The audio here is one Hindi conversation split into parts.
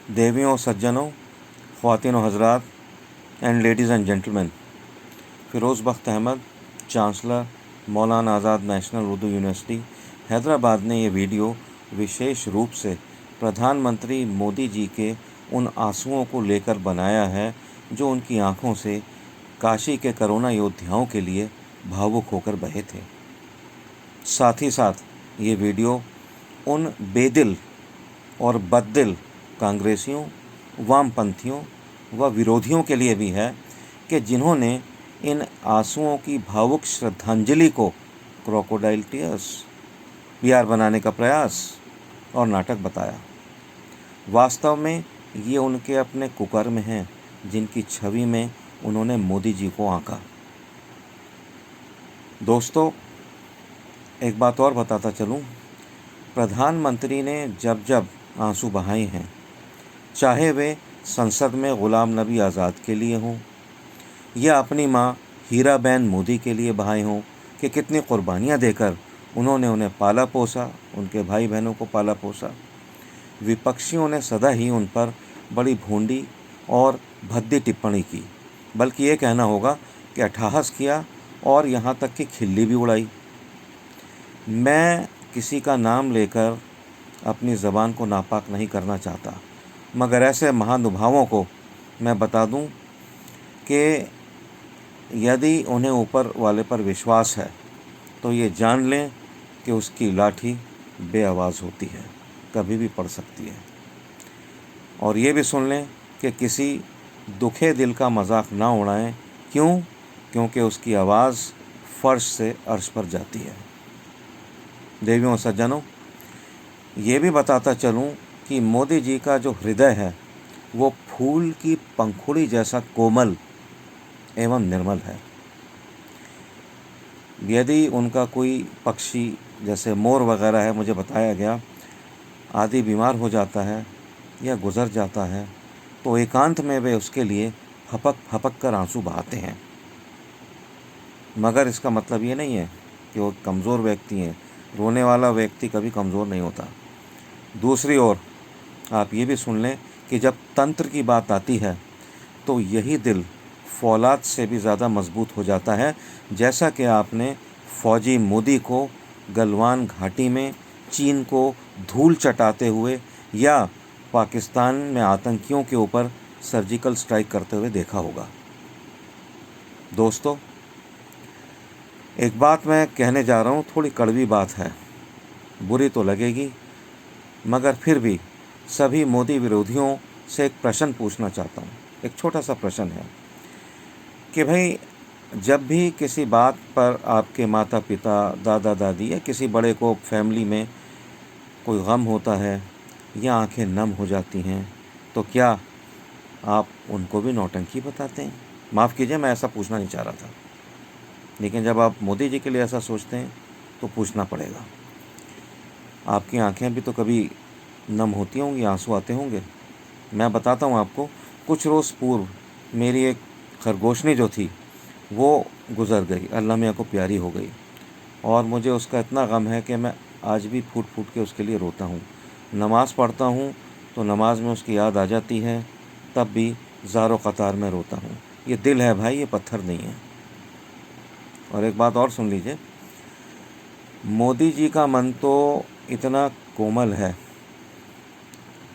देवियों, सज्जनों, ख्वातीन व हज़रात and ladies and gentleman, Firoz Bakht Ahmad, chancellor Maulana Azad national Urdu university Hyderabad ने ये वीडियो विशेष रूप से प्रधानमंत्री मोदी जी के उन आंसुओं को लेकर बनाया है जो उनकी आंखों से काशी के कोरोना योद्धाओं के लिए भावुक होकर बहे थे। साथ ही साथ ये वीडियो उन बेदिल और बददिल कांग्रेसियों, वामपंथियों व विरोधियों के लिए भी है कि जिन्होंने इन आंसुओं की भावुक श्रद्धांजलि को क्रोकोडाइल टीयर्स पीआर बनाने का प्रयास और नाटक बताया। वास्तव में ये उनके अपने कुकर्म हैं जिनकी छवि में उन्होंने मोदी जी को आंका। दोस्तों, एक बात और बताता चलूं, प्रधानमंत्री ने जब जब आंसू बहाए हैं, चाहे वे संसद में ग़ुलाम नबी आज़ाद के लिए हों या अपनी माँ हीराबेन मोदी के लिए बहाए हों कि कितनी क़ुर्बानियाँ देकर उन्होंने उन्हें पाला पोसा, उनके भाई बहनों को पाला पोसा। विपक्षियों ने सदा ही उन पर बड़ी भोंडी और भद्दी टिप्पणी की, बल्कि ये कहना होगा कि अट्टहास किया और यहाँ तक कि खिल्ली भी उड़ाई। मैं किसी का नाम लेकर अपनी ज़बान को नापाक नहीं करना चाहता, मगर ऐसे महानुभावों को मैं बता दूं कि यदि उन्हें ऊपर वाले पर विश्वास है तो ये जान लें कि उसकी लाठी बेआवाज़ होती है, कभी भी पड़ सकती है। और ये भी सुन लें कि किसी दुखे दिल का मजाक ना उड़ाएं। क्यों? क्योंकि उसकी आवाज़ फर्श से अर्श पर जाती है। देवियों, सज्जनों, ये भी बताता चलूं कि मोदी जी का जो हृदय है वो फूल की पंखुड़ी जैसा कोमल एवं निर्मल है। यदि उनका कोई पक्षी जैसे मोर वगैरह है, मुझे बताया गया, आदि बीमार हो जाता है या गुज़र जाता है तो एकांत में वे उसके लिए फपक फपक कर आंसू बहाते हैं। मगर इसका मतलब ये नहीं है कि वो कमज़ोर व्यक्ति हैं। रोने वाला व्यक्ति कभी कमज़ोर नहीं होता। दूसरी ओर आप ये भी सुन लें कि जब तंत्र की बात आती है तो यही दिल फौलाद से भी ज़्यादा मजबूत हो जाता है, जैसा कि आपने फौजी मोदी को गलवान घाटी में चीन को धूल चटाते हुए या पाकिस्तान में आतंकियों के ऊपर सर्जिकल स्ट्राइक करते हुए देखा होगा। दोस्तों, एक बात मैं कहने जा रहा हूँ, थोड़ी कड़वी बात है, बुरी तो लगेगी, मगर फिर भी सभी मोदी विरोधियों से एक प्रश्न पूछना चाहता हूँ। एक छोटा सा प्रश्न है कि भाई, जब भी किसी बात पर आपके माता पिता, दादा दादी या किसी बड़े को फैमिली में कोई गम होता है या आंखें नम हो जाती हैं, तो क्या आप उनको भी नौटंकी बताते हैं? माफ़ कीजिए, मैं ऐसा पूछना नहीं चाह रहा था, लेकिन जब आप मोदी जी के लिए ऐसा सोचते हैं तो पूछना पड़ेगा। आपकी आंखें भी तो कभी नम होती होंगी, आंसू आते होंगे। मैं बताता हूँ आपको, कुछ रोज़ पूर्व मेरी एक खरगोशनी जो थी वो गुज़र गई, अल्लाह मियाँ को प्यारी हो गई, और मुझे उसका इतना गम है कि मैं आज भी फूट फूट के उसके लिए रोता हूँ। नमाज़ पढ़ता हूँ तो नमाज में उसकी याद आ जाती है, तब भी ज़ारो क़तार में रोता हूँ। ये दिल है भाई, ये पत्थर नहीं है। और एक बात और सुन लीजिए, मोदी जी का मन तो इतना कोमल है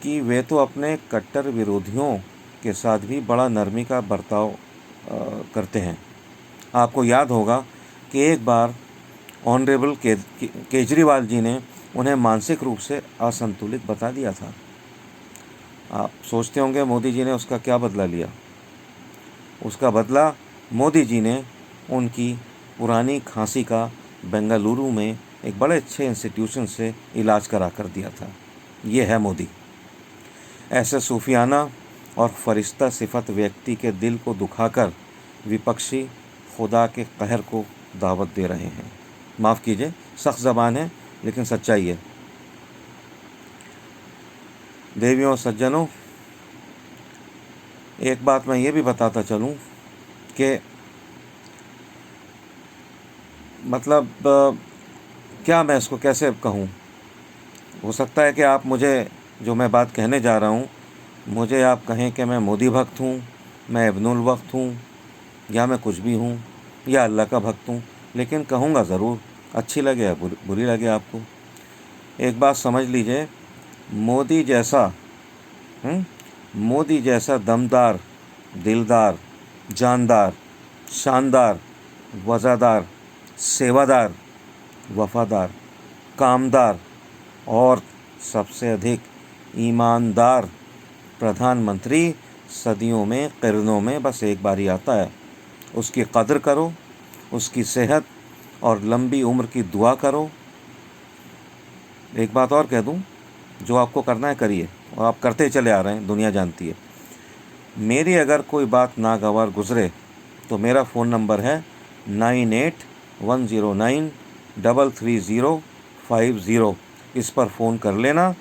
कि वे तो अपने कट्टर विरोधियों के साथ भी बड़ा नरमी का बर्ताव करते हैं। आपको याद होगा कि एक बार ऑनरेबल केजरीवाल जी ने उन्हें मानसिक रूप से असंतुलित बता दिया था। आप सोचते होंगे मोदी जी ने उसका क्या बदला लिया। उसका बदला मोदी जी ने उनकी पुरानी खांसी का बेंगलुरु में एक बड़े अच्छे इंस्टीट्यूशन से इलाज करा कर दिया था। ये है मोदी। ऐसे सूफियाना और फरिश्ता सिफत व्यक्ति के दिल को दुखाकर विपक्षी खुदा के कहर को दावत दे रहे हैं। माफ़ कीजिए, सख्त ज़बान है लेकिन सच्चाई है। देवियों, सज्जनों, एक बात मैं ये भी बताता चलूँ कि मतलब क्या मैं इसको कैसे कहूँ। हो सकता है कि आप मुझे जो मैं बात कहने जा रहा हूँ मुझे आप कहें कि मैं मोदी भक्त हूँ, मैं इब्नुल वक्त हूँ, या मैं कुछ भी हूँ, या अल्लाह का भक्त हूँ, लेकिन कहूँगा ज़रूर, अच्छी लगे या बुरी लगे आपको। एक बात समझ लीजिए, मोदी जैसा हम्म, मोदी जैसा दमदार, दिलदार, जानदार, शानदार, वज़ादार, सेवादार, वफादार, कामदार और सबसे अधिक ईमानदार प्रधानमंत्री सदियों में, क़र्नों में बस एक बार ही आता है। उसकी कदर करो, उसकी सेहत और लंबी उम्र की दुआ करो। एक बात और कह दूं, जो आपको करना है करिए, और आप करते चले आ रहे हैं, दुनिया जानती है। मेरी अगर कोई बात नागवार गुज़रे तो मेरा फ़ोन नंबर है 9810933050। इस पर फ़ोन कर लेना,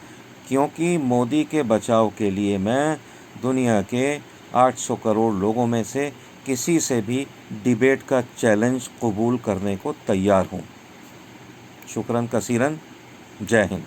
क्योंकि मोदी के बचाव के लिए मैं दुनिया के 800 करोड़ लोगों में से किसी से भी डिबेट का चैलेंज कबूल करने को तैयार हूँ। शुक्रन कसीरन। जय हिंद।